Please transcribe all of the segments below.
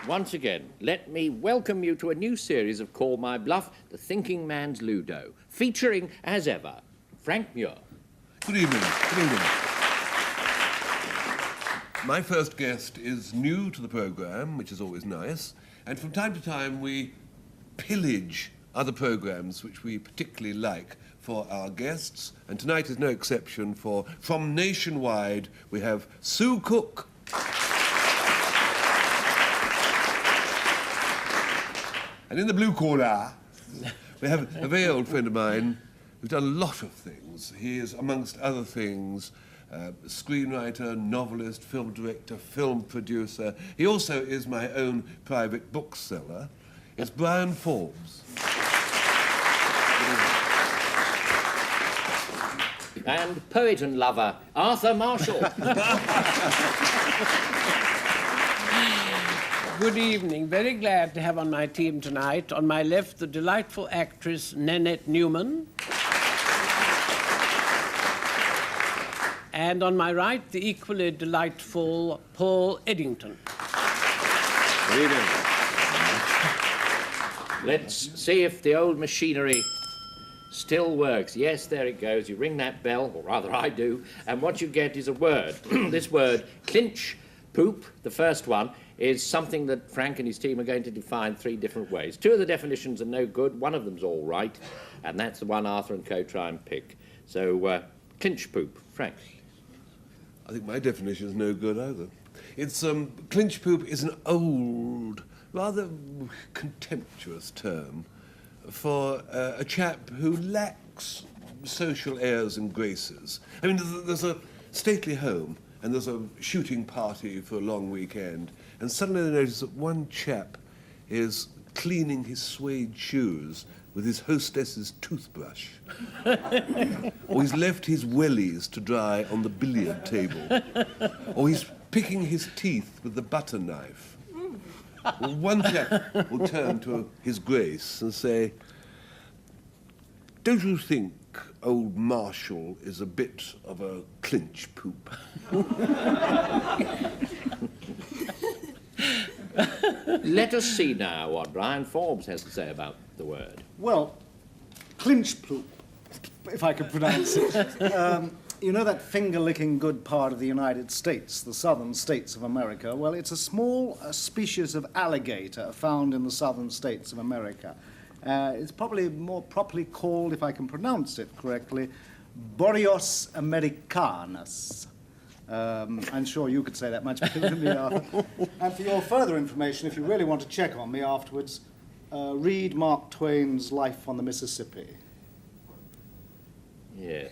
once again, let me welcome you to a new series of Call My Bluff, The Thinking Man's Ludo, featuring, as ever, Frank Muir. Good evening. Good evening. My first guest is new to the programme, which is always nice, and from time to time we pillage other programmes which we particularly like for our guests, and tonight is no exception. For from Nationwide we have Sue Cook. And in the blue corner we have a very old friend of mine who's done a lot of things. He is, amongst other things, screenwriter, novelist, film director, film producer. He also is my own private bookseller. It's Bryan Forbes. And poet and lover, Arthur Marshall. Good evening. Very glad to have on my team tonight. On my left, the delightful actress Nanette Newman. And on my right, the equally delightful Paul Eddington. Good evening. Let's see if the old machinery still works. Yes, there it goes. You ring that bell, or rather I do, and what you get is a word. This word, clinch poop, the first one, is something that Frank and his team are going to define 3 different ways. 2 of the definitions are no good, one of them's all right, and that's the one Arthur and co try and pick. So, clinch poop. Frank? I think my definition is no good either. It's, clinch poop is an old, rather contemptuous term for a chap who lacks social airs and graces. I mean, there's a stately home and there's a shooting party for a long weekend, and suddenly they notice that one chap is cleaning his suede shoes with his hostess's toothbrush. Or he's left his wellies to dry on the billiard table. Or he's picking his teeth with the butter knife. Well, one chap will turn to his Grace and say, "Don't you think old Marshall is a bit of a clinch poop?" Let us see now what Bryan Forbes has to say about the word. Well, clinch poop, if I could pronounce it. You know that finger-licking good part of the United States, the southern states of America? Well, it's a small species of alligator found in the southern states of America. It's probably more properly called, if I can pronounce it correctly, Boreas americanus. I'm sure you could say that much better than me, Arthur. And for your further information, if you really want to check on me afterwards, read Mark Twain's Life on the Mississippi. Yeah.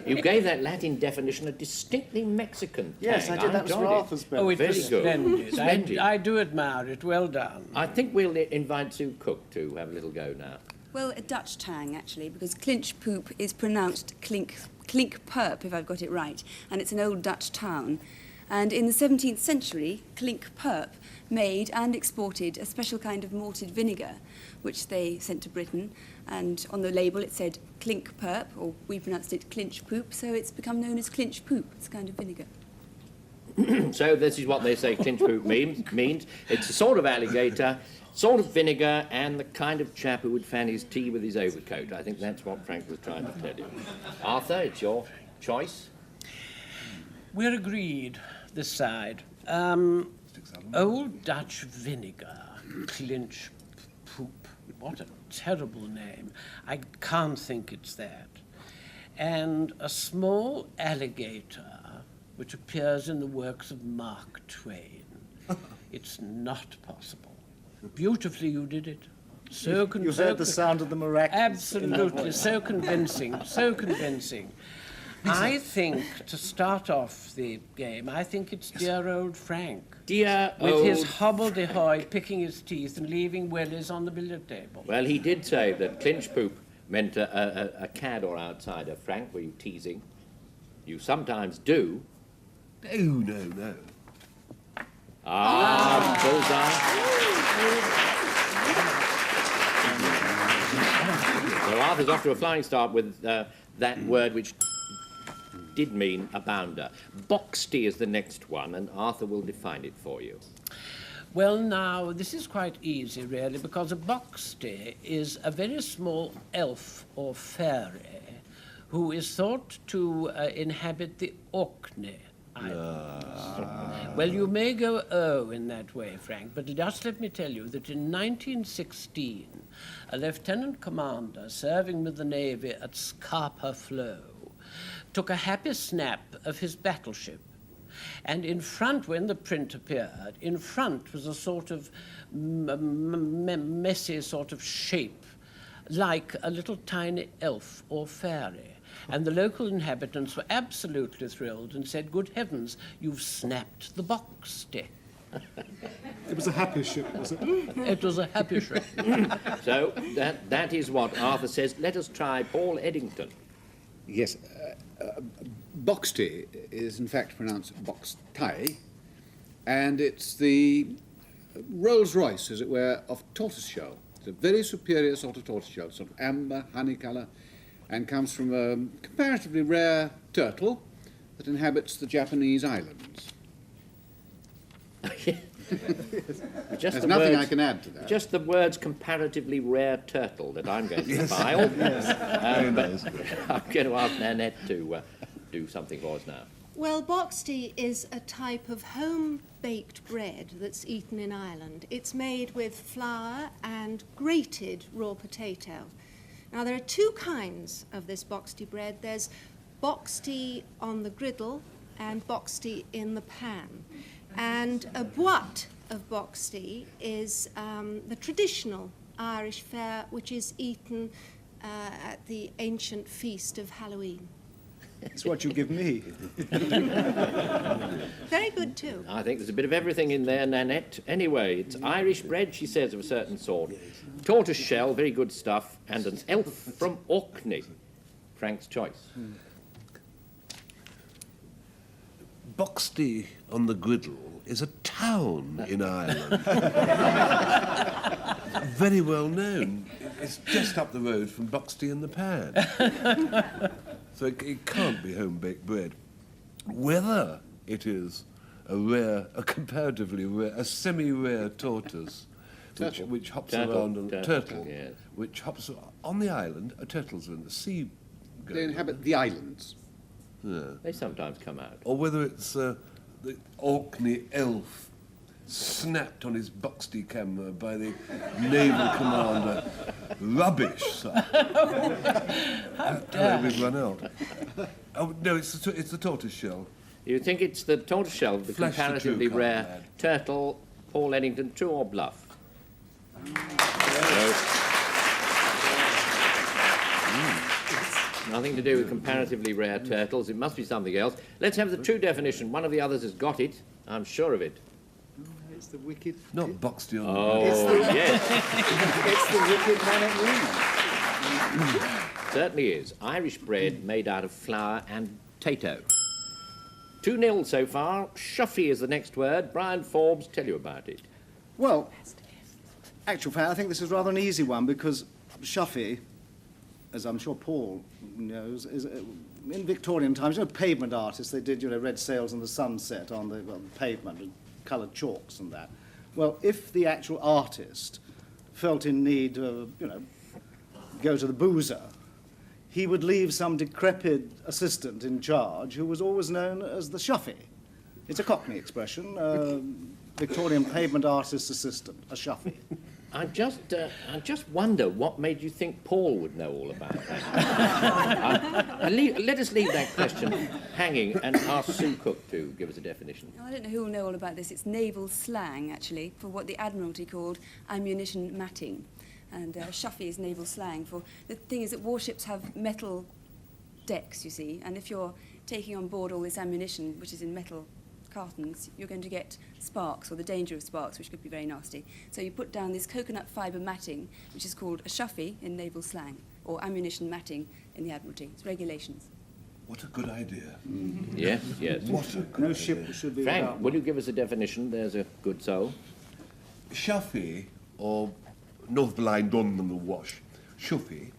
You gave that Latin definition a distinctly Mexican tang. Yes, I did. That was for Arthur's benefit. Oh, it Very was good. splendid. Splendid. I do admire it. Well done. I think we'll invite Sue Cook to have a little go now. Well, a Dutch tang, actually, because clinch poop is pronounced clink perp, if I've got it right, and it's an old Dutch town. And in the 17th century, clink perp made and exported a special kind of malted vinegar, which they sent to Britain, and on the label it said clink perp, or we pronounced it clinch poop, so it's become known as clinch poop. It's a kind of vinegar. So this is what they say clinch poop means. It's a sort of alligator, sort of vinegar, and the kind of chap who would fan his tea with his overcoat. I think that's what Frank was trying to tell you. Arthur, it's your choice. We're agreed, this side. Old Dutch vinegar, clinch poop. What a terrible name. I can't think it's that. And a small alligator, which appears in the works of Mark Twain. It's not possible. Beautifully you did it. So You heard the sound of the miraculous. Absolutely, so convincing, so convincing. I think, to start off the game, I think it's dear old Frank. Dear with old... his hobbledehoy, picking his teeth and leaving wellies on the billiard table. Well, he did say that clinch poop meant a cad or outsider. Frank, were you teasing? You sometimes do. No. Bullseye. So Arthur's off to a flying start with that word which did mean a bounder. Boxty is the next one, and Arthur will define it for you. Well, now, this is quite easy, really, because a boxty is a very small elf or fairy who is thought to inhabit the Orkney Islands. Well, you may go in that way, Frank, but just let me tell you that in 1916, a lieutenant commander serving with the Navy at Scapa Flow took a happy snap of his battleship. And in front, when the print appeared, in front was a sort of messy sort of shape, like a little tiny elf or fairy. And the local inhabitants were absolutely thrilled and said, "Good heavens, you've snapped the boxty." It was a happy ship, was it? It was a happy ship. So that is what Arthur says. Let us try Paul Eddington. Yes, boxty is in fact pronounced box-tie, and it's the Rolls-Royce, as it were, of tortoiseshell. It's a very superior sort of tortoiseshell, sort of amber, honey colour, and comes from a comparatively rare turtle that inhabits the Japanese islands. Just There's nothing I can add to that. Just the words comparatively rare turtle that I'm going to file. But I'm going to ask Nanette to do something for us now. Well, boxty is a type of home-baked bread that's eaten in Ireland. It's made with flour and grated raw potato. Now, there are two kinds of this boxty bread. There's boxty on the griddle and boxty in the pan. And a boite of boxty is the traditional Irish fare, which is eaten at the ancient feast of Halloween. It's what you give me. Very good, too. I think there's a bit of everything in there, Nanette. Anyway, it's Irish bread, she says, of a certain sort. Tortoise shell, very good stuff, and an elf from Orkney. Frank's choice. Boxty on the Griddle is a town in Ireland. Very well known. It's just up the road from Boxty in the Pan. So it can't be home-baked bread. Whether it is a comparatively rare, a semi-rare tortoise, which hops around on turtle, yes. which hops on the island. Turtles are in the sea. They inhabit the islands. Yeah. They sometimes come out. Or whether it's the Orkney elf snapped on his Boxty camera by the naval commander. Rubbish, sir. We've run out. Oh, no, it's the tortoise shell. You think it's the tortoise shell, the Flash the comparatively true rare card, lad. turtle, Paul Eddington, true or bluff? Nothing to do with comparatively rare turtles. It must be something else. Let's have the true definition. One of the others has got it. I'm sure of it. It's the wicked... Not Boxty on Oh, yes. It's the wicked Nanette Newman. Certainly is. Irish bread made out of flour and potato. 2-0 so far. Shuffy is the next word. Bryan Forbes, tell you about it. Well, actual fact, I think this is rather an easy one because Shuffy, as I'm sure Paul knows, is in Victorian times, pavement artists, they did, red sails in the sunset on the pavement and coloured chalks and that. Well, if the actual artist felt in need to, go to the boozer, he would leave some decrepit assistant in charge who was always known as the Shuffy. It's a Cockney expression, Victorian pavement artist assistant, a Shuffy. I just wonder what made you think Paul would know all about that. Let us leave that question hanging and ask Sue Cook to give us a definition. I don't know who will know all about this. It's naval slang, actually, for what the Admiralty called ammunition matting. And Shuffy is naval slang for... The thing is that warships have metal decks, you see, and if you're taking on board all this ammunition, which is in metal cartons, you're going to get sparks, or the danger of sparks, which could be very nasty. So you put down this coconut fibre matting, which is called a Shuffy in naval slang, or ammunition matting in the Admiralty. It's regulations. What a good idea. Yes, yes. What a good No idea. ship should be Frank, without will you give us a definition? There's a good soul. Shuffy, or Northumberland Dun and the Wash, Shuffy,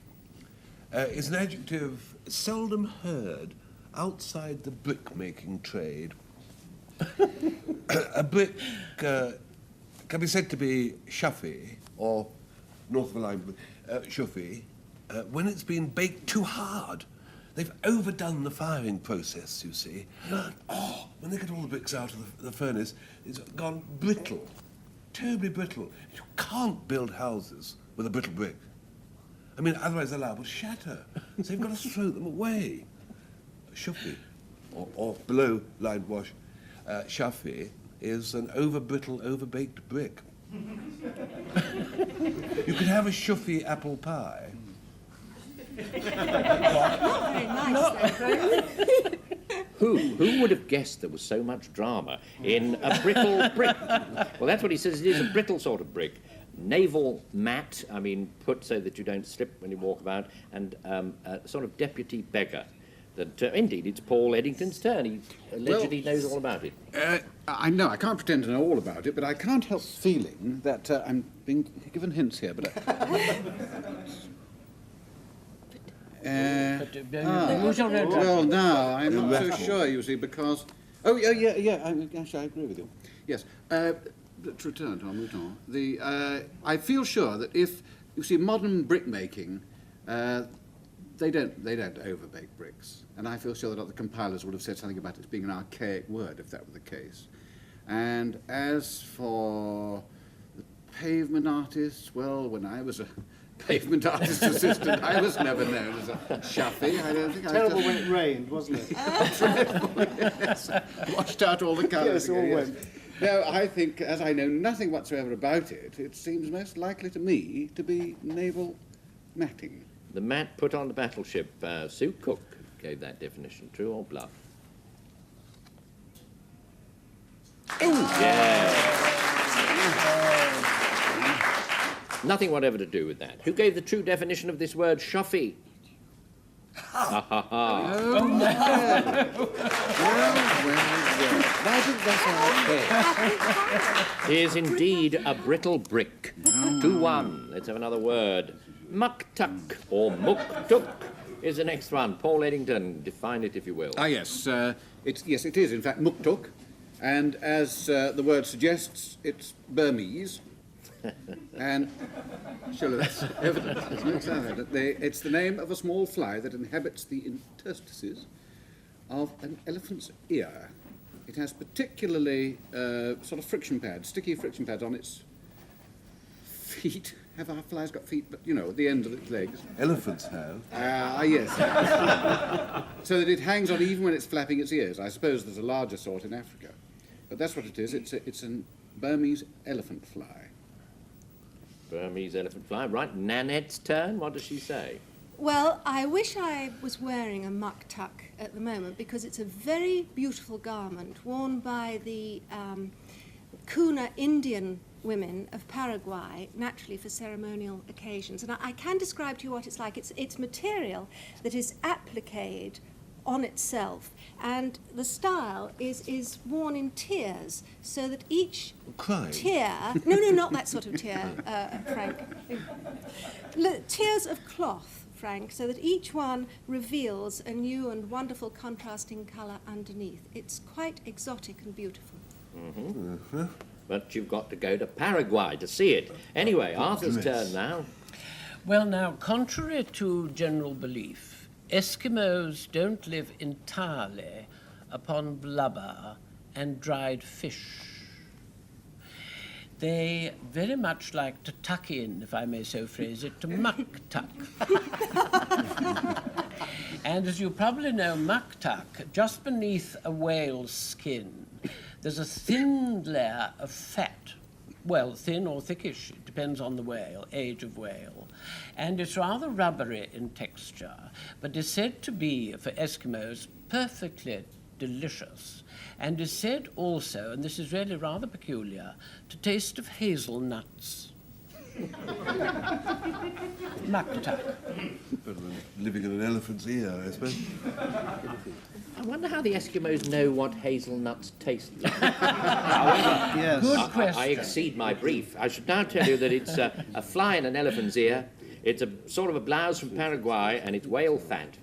is an adjective seldom heard outside the brick-making trade. A brick can be said to be shuffy, or north of the line, shuffy, when it's been baked too hard. They've overdone the firing process, you see. Oh, when they get all the bricks out of the furnace, it's gone brittle, terribly brittle. You can't build houses with a brittle brick. I mean, otherwise they're liable to shatter. So you've got to throw them away. Shuffy, or below lined wash, shuffy is an over-brittle, over-baked brick. You could have a shuffy apple pie. Not very nice, though. Who would have guessed there was so much drama in a brittle brick? Well, that's what he says. It is a brittle sort of brick. Naval mat, I mean, put so that you don't slip when you walk about, and a sort of deputy beggar. That indeed, it's Paul Eddington's turn. He allegedly knows all about it. I know, I can't pretend to know all about it, but I can't help feeling that I'm being given hints here, but... well, now, I'm not so sure, you see, because... Oh, yeah, actually, I agree with you. Yes, let's return to our mouton. I feel sure that if, you see, modern brickmaking, they don't overbake bricks. And I feel sure that other compilers would have said something about it being an archaic word, if that were the case. And as for the pavement artists, well, when I was a pavement artist assistant, I was never known as a shuffy. I don't think Terrible when it rained, wasn't it? Yes. Washed out all the colours. Yes, all went. No, I think, as I know nothing whatsoever about it, it seems most likely to me to be naval matting. The mat put on the battleship. Sue Cook gave that definition. True or bluff? Oh! Yeah. Nothing whatever to do with that. Who gave the true definition of this word, shuffy? Ha ha ha. Is indeed a brittle brick. 2-1. Let's have another word. Muktuk or muktuk is the next one. Paul Eddington, define it if you will. Yes, it is in fact muktuk, and as the word suggests, it's Burmese, and surely that's evident, isn't it? It's the name of a small fly that inhabits the interstices of an elephant's ear. It has particularly sort of friction pads, sticky friction pads on its feet. Have our flies got feet, but, you know, at the end of its legs? Elephants have. Yes. So that it hangs on even when it's flapping its ears. I suppose there's a larger sort in Africa. But that's what it is. It's a Burmese elephant fly. Burmese elephant fly. Right, Nanette's turn. What does she say? Well, I wish I was wearing a muktuk at the moment because it's a very beautiful garment worn by the Kuna Indian women of Paraguay, naturally for ceremonial occasions. And I can describe to you what it's like. It's material that is appliqued on itself, and the style is worn in tiers, so that each tier... No, not that sort of tier, Frank. Tiers of cloth, Frank, so that each one reveals a new and wonderful contrasting colour underneath. It's quite exotic and beautiful. Mm-hmm. Uh-huh. But you've got to go to Paraguay to see it. Anyway, Arthur's turn now. Well, now, contrary to general belief, Eskimos don't live entirely upon blubber and dried fish. They very much like to tuck in, if I may so phrase it, to muck-tuck. And as you probably know, muck-tuck, just beneath a whale's skin, there's a thin layer of fat. Well, thin or thickish, it depends on the whale, age of whale. And it's rather rubbery in texture, but is said to be, for Eskimos, perfectly delicious, and is said also, and this is really rather peculiar, to taste of hazelnuts. Muktuk. Better than living in an elephant's ear, I suppose. I wonder how the Eskimos know what hazelnuts taste like. Yes. Good question. I exceed my brief. I should now tell you that it's a fly in an elephant's ear. It's a sort of a blouse from Paraguay, and it's whale fat.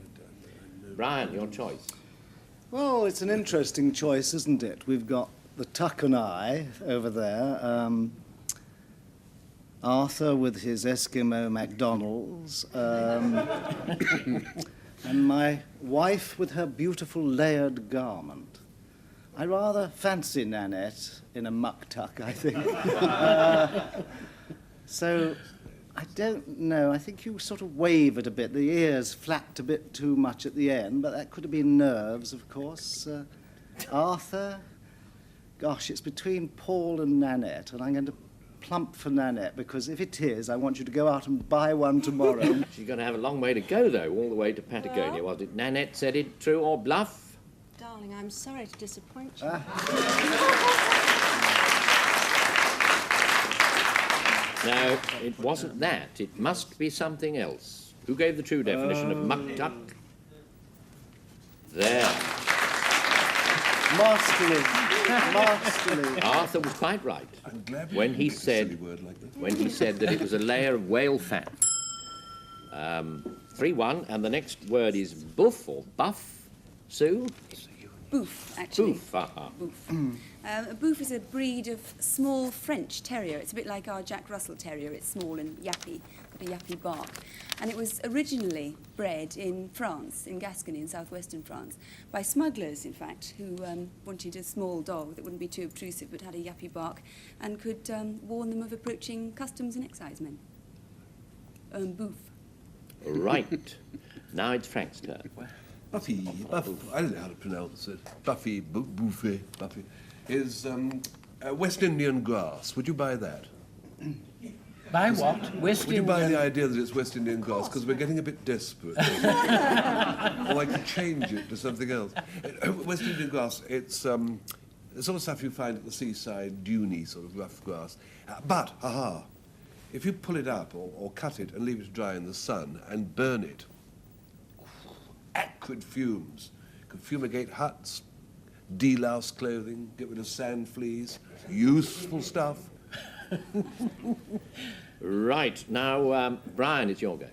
Brian, your choice. Well, it's an interesting choice, isn't it? We've got the tuck and eye over there. Arthur with his Eskimo McDonald's, and my wife with her beautiful layered garment. I rather fancy Nanette in a muck tuck, I think. So, I don't know. I think you sort of wavered a bit. The ears flapped a bit too much at the end, but that could have been nerves, of course. Arthur, gosh, it's between Paul and Nanette, and I'm going to plump for Nanette, because if it is, I want you to go out and buy one tomorrow. She's going to have a long way to go, though, all the way to Patagonia. Was it Nanette said it, true or bluff? Darling, I'm sorry to disappoint you. No, it wasn't that. It must be something else. Who gave the true definition of muck tuck? There. Masterly. Masterly. Arthur was quite right I'm glad we when he picked a silly said word like that. when he said that it was a layer of whale fat. 3-1, and the next word is boof or buff. Sue? Boof, actually. Boof. Aha. Boof. A boof is a breed of small French terrier. It's a bit like our Jack Russell Terrier. It's small and yappy, got a yappy bark. And it was originally bred in France, in Gascony, in southwestern France, by smugglers, in fact, who wanted a small dog that wouldn't be too obtrusive but had a yappy bark and could warn them of approaching customs and excise men. Boof. Right. Now it's Frank's turn. Buffy, I don't know how to pronounce it. Buffy, Buffy, Buffy, is West Indian grass. Would you buy that? By what? West Would you buy the Indian? idea that it's West Indian grass? Because we're getting a bit desperate. Or I could change it to something else. West Indian grass, it's the sort of stuff you find at the seaside, duney sort of rough grass. But, if you pull it up or cut it and leave it to dry in the sun and burn it, acrid fumes, can fumigate huts, delouse clothing, get rid of sand fleas, useful stuff. Right. Now, Brian, it's your go.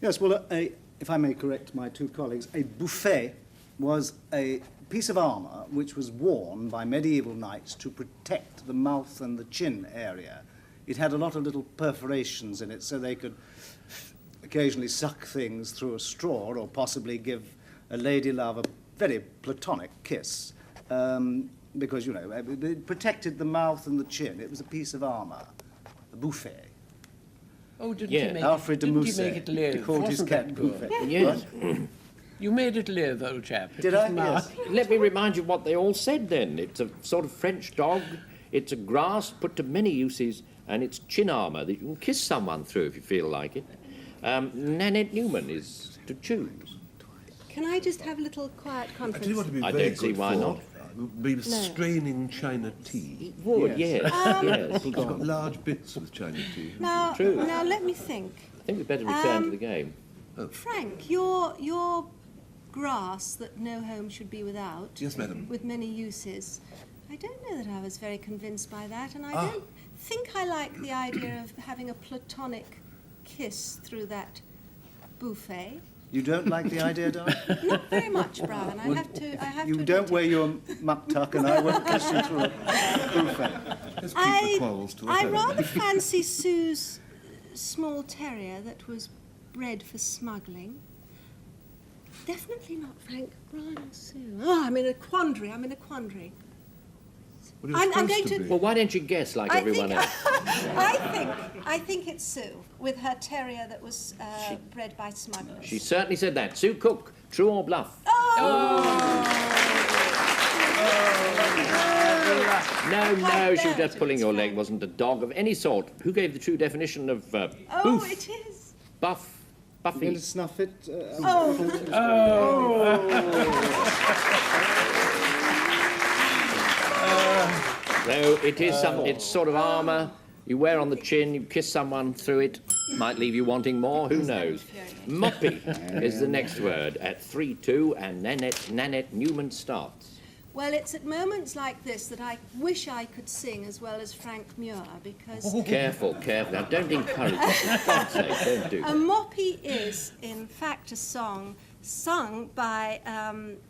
Yes, well, if I may correct my two colleagues, a buffet was a piece of armour which was worn by medieval knights to protect the mouth and the chin area. It had a lot of little perforations in it so they could occasionally suck things through a straw or possibly give a lady love a very platonic kiss because, you know, it protected the mouth and the chin. It was a piece of armour, a buffet. Oh, didn't Yeah. you make Alfred de didn't you Musset. make it live? He called his Wasn't cat that good? Buffet. Yes. You made it live, old chap. Did I? It was Yes. Let me remind you what they all said then. It's a sort of French dog. It's a grass put to many uses, and it's chin armour that you can kiss someone through if you feel like it. Nanette Newman is to choose. Can I just have a little quiet I tell you conference? what would be I very don't see good why for. not. Would be straining China tea. It would, yes. Yes. It's got large bits with China tea. Now, True. now let me think. I think we'd better return to the game. Frank, your grass that no home should be without, Yes, madam. with many uses, I don't know that I was very convinced by that, and I Ah. don't think I like the idea of having a platonic kiss through that buffet. You don't like the idea, darling? Not very much, Brian. I have to. You don't wear your muck tuck and I won't kiss you through a buffet. Let's keep the quarrels to the I home. rather fancy Sue's small terrier that was bred for smuggling. Definitely not Frank, Brian and Sue. Oh, I'm in a quandary. Well, you're I'm supposed going to to- be. Well, why don't you guess like everyone else? I think it's Sue with her terrier that was bred by smugglers. She certainly said that. Sue Cook, true or bluff? No, she was just pulling your leg. Wasn't a dog of any sort. Who gave the true definition of Oh, boof? it is. Buff? Going Buffy? to snuff it? No, it is some. It's sort of armour you wear on the chin. You kiss someone through it. Might leave you wanting more. Who knows? Moppy is the next word at 3-2, and Nanette Newman starts. Well, it's at moments like this that I wish I could sing as well as Frank Muir, because Careful. Now, don't encourage it. For God's sake, don't do a that. moppy is, in fact, a song sung by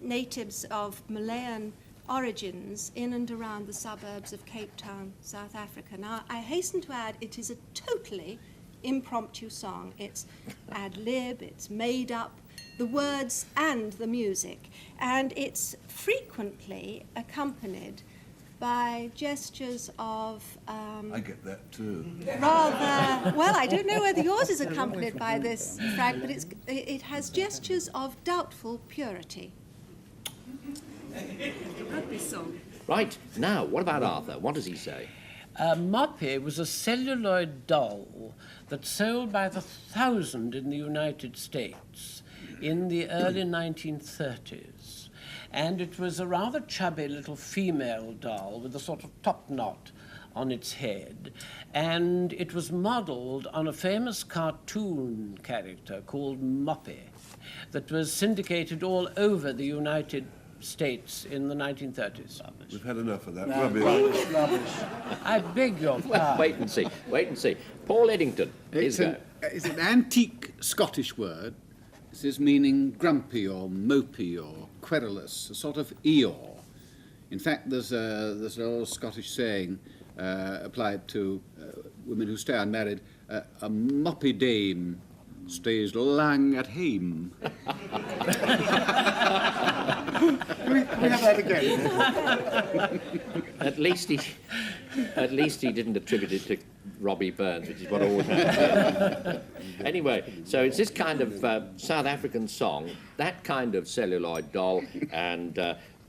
natives of Malayan origins in and around the suburbs of Cape Town, South Africa. Now, I hasten to add, it is a totally impromptu song. It's ad lib, it's made up, the words and the music, and it's frequently accompanied by gestures of I get that too. rather, well, I don't know whether yours is accompanied by this, Frank, but it has gestures of doubtful purity. Rugby song. Right, now, what about Arthur? What does he say? Moppy was a celluloid doll that sold by the thousand in the United States in the early 1930s. And it was a rather chubby little female doll with a sort of top knot on its head. And it was modelled on a famous cartoon character called Moppy that was syndicated all over the United States in the 1930s. We've had enough of that. No, Rubbish. rubbish. I beg your Well, pardon. wait and see, wait and see. Paul Eddington, his go. It's an antique Scottish word. This is meaning grumpy or mopey or querulous, a sort of Eeyore. In fact, there's an old Scottish saying applied to women who stay unmarried, a moppy dame stays lang at hame. Can we have that again? At least he didn't attribute it to Robbie Burns, which is what always happens. Anyway, so it's this kind of South African song, that kind of celluloid doll, and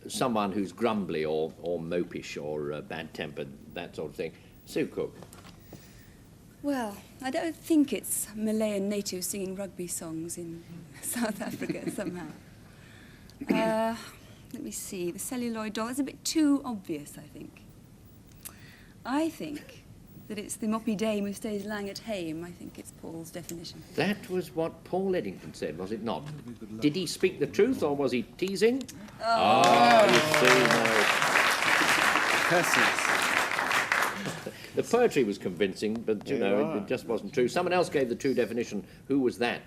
someone who's grumbly or mopish or bad-tempered, that sort of thing. Sue Cook. Well, I don't think it's Malayan natives singing rugby songs in South Africa somehow. Let me see. The celluloid doll is a bit too obvious, I think. I think that it's the moppy dame who stays lang at hame. I think it's Paul's definition. That was what Paul Eddington said, was it not? Did he speak the truth or was he teasing? Oh, you see, no. The poetry was convincing, but, you know, it just wasn't true. Someone else gave the true definition. Who was that?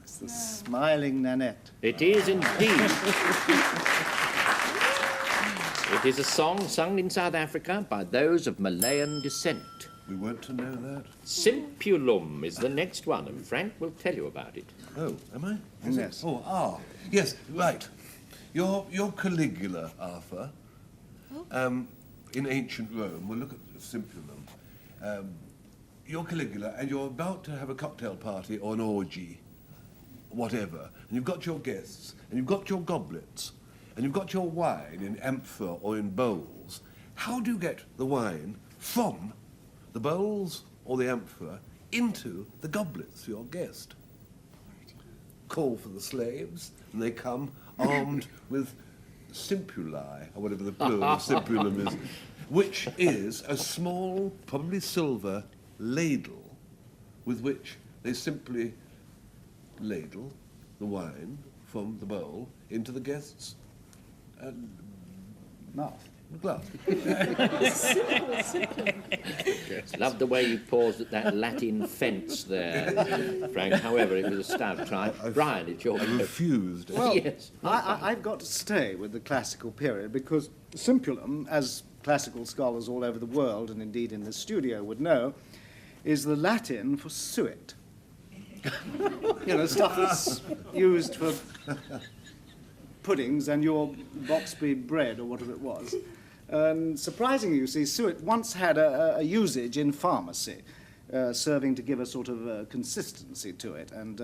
It's the smiling Nanette. It is indeed. It is a song sung in South Africa by those of Malayan descent. We weren't to know that. Simpulum is the next one, and Frank will tell you about it. Oh, am I? Is Yes. it? Oh, yes, right. Your Caligula, Arthur, in ancient Rome, we'll look at Simpulum. You're Caligula, and you're about to have a cocktail party or an orgy, whatever, and you've got your guests, and you've got your goblets, and you've got your wine in amphora or in bowls. How do you get the wine from the bowls or the amphora into the goblets for your guest? Call for the slaves, and they come armed with simpuli, or whatever the plural of simpulum is, which is a small, probably silver, ladle with which they simply ladle the wine from the bowl into the guest's Mouth. glass. Love the way you paused at that Latin fence there, Frank. However, it was a stout try. Brian, it's your I go. refused. Well, Yes. I've got to stay with the classical period because simpulum, as classical scholars all over the world, and indeed in this studio would know, is the Latin for suet. You know, stuff that's used for puddings and your Boxby bread or whatever it was. And surprisingly, you see, suet once had a usage in pharmacy, serving to give a sort of consistency to it. And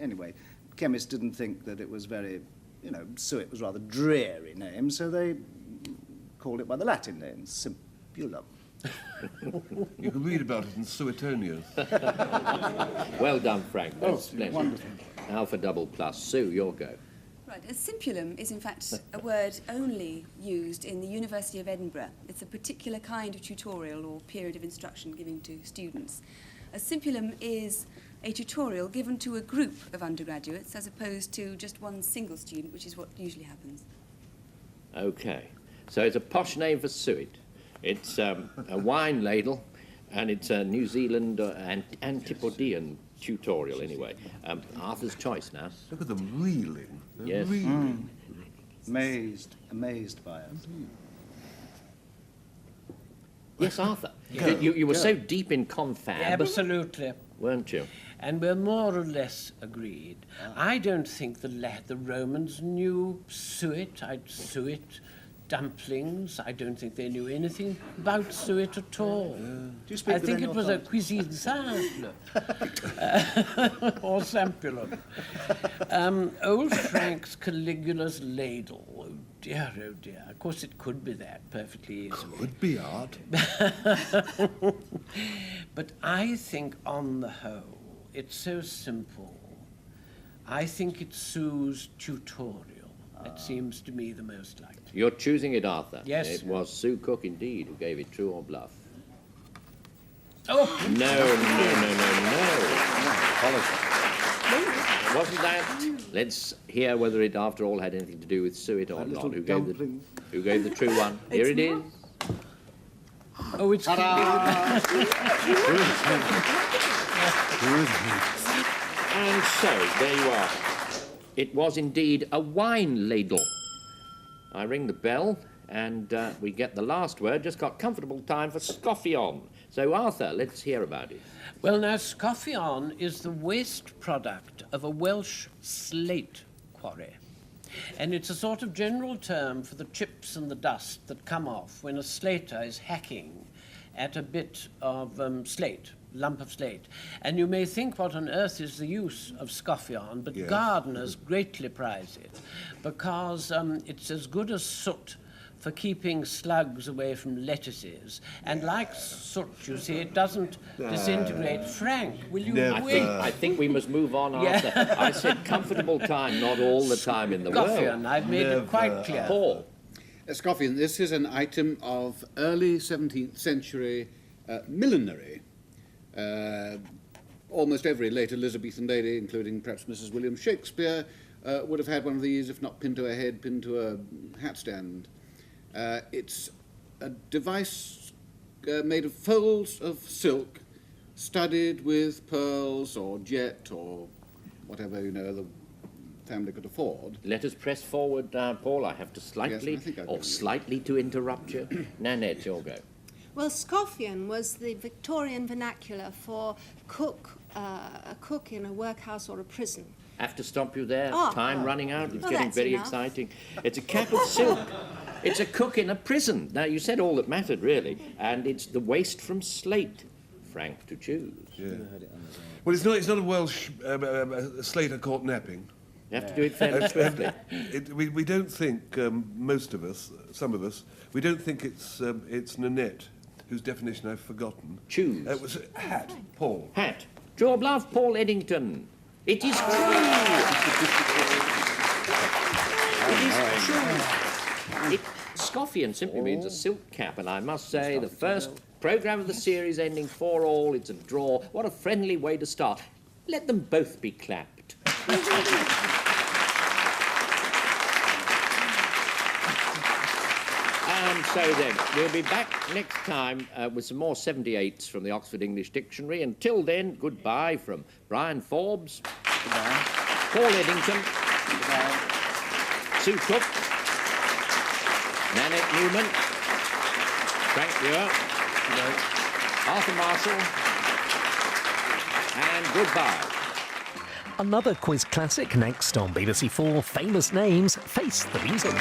anyway, chemists didn't think that it was very, you know, suet was a rather dreary name, so they called it by the Latin name, simpulum. You can read about it in Suetonius. Well done, Frank. Oh, That's splendid. wonderful. Alpha double plus. Sue, your go. Right, a simpulum is in fact a word only used in the University of Edinburgh. It's a particular kind of tutorial or period of instruction given to students. A simpulum is a tutorial given to a group of undergraduates as opposed to just one single student, which is what usually happens. Okay. So it's a posh name for suet. It's a wine ladle, and it's a New Zealand Antipodean tutorial, anyway. Arthur's choice now. Look at them reeling. They're Yes. reeling. amazed by it. Yes, Arthur. You were so deep in confab, Absolutely. weren't you? And we're more or less agreed. I don't think the Romans knew suet, dumplings. I don't think they knew anything about suet at all. Do you speak I with think any it was a authority? cuisine simple or sampulum. Old Frank's Caligula's ladle. Oh dear, oh dear. Of course, it could be that perfectly easily. Would be art. But I think, on the whole, it's so simple. I think it's Sue's tutorial. That seems to me the most likely. You're choosing it, Arthur. Yes. It was Sue Cook, indeed, who gave it true or bluff. Oh! No. Wasn't that? Let's hear whether it, after all, had anything to do with suet or not. little Who dumpling. gave the true one? Here it is. Oh, it's And so, there you are. It was indeed a wine ladle. I ring the bell, and we get the last word. Just got comfortable time for scoffion. So, Arthur, let's hear about it. Well, now, scoffion is the waste product of a Welsh slate quarry. And it's a sort of general term for the chips and the dust that come off when a slater is hacking at a bit of slate, lump of slate. And you may think, what on earth is the use of scoffion? But Yes. gardeners greatly prize it because it's as good as soot for keeping slugs away from lettuces. And like soot, you see, it doesn't disintegrate. Frank, will you Never. wait? I think we must move on, Yeah. Arthur. I said comfortable time, not all the time in the world. Scoffion, I've made it quite clear. Paul. Scoffion, this is an item of early 17th century millinery. Almost every late Elizabethan lady, including perhaps Mrs. William Shakespeare, would have had one of these, if not pinned to her head, pinned to a hat stand. It's a device made of folds of silk studded with pearls or jet or whatever, the family could afford. Let us press forward, Paul. I have to slightly, Yes, I think I or do. slightly to interrupt you. Nanette, you'll go. Well, scoffion was the Victorian vernacular for a cook in a workhouse or a prison. Have to stop you there. Oh, Time running out. It's well, getting that's very enough. exciting. It's a cap of silk. It's a cook in a prison. Now, you said all that mattered, really. And it's the waste from slate. Frank to choose. Yeah. Well, it's not a Welsh slater caught napping. You have to do it fairly swiftly. We don't think, most of us, some of us, we don't think it's Nanette, whose definition I've forgotten. Choose. It was hat, Paul. Hat. Draw Bluff, Paul Eddington. It is true. It is true. Scoffion simply means a silk cap, and I must say, the first programme of the series ending 4-all, it's a draw. What a friendly way to start. Let them both be clapped. And so then, we'll be back next time with some more 78s from the Oxford English Dictionary. Until then, goodbye from Bryan Forbes. Goodbye. Paul Eddington. Goodbye. Sue Cook. Nanette Newman. Frank Muir. Arthur Marshall. And goodbye. Another quiz classic next on BBC4 Famous Names Face the Music.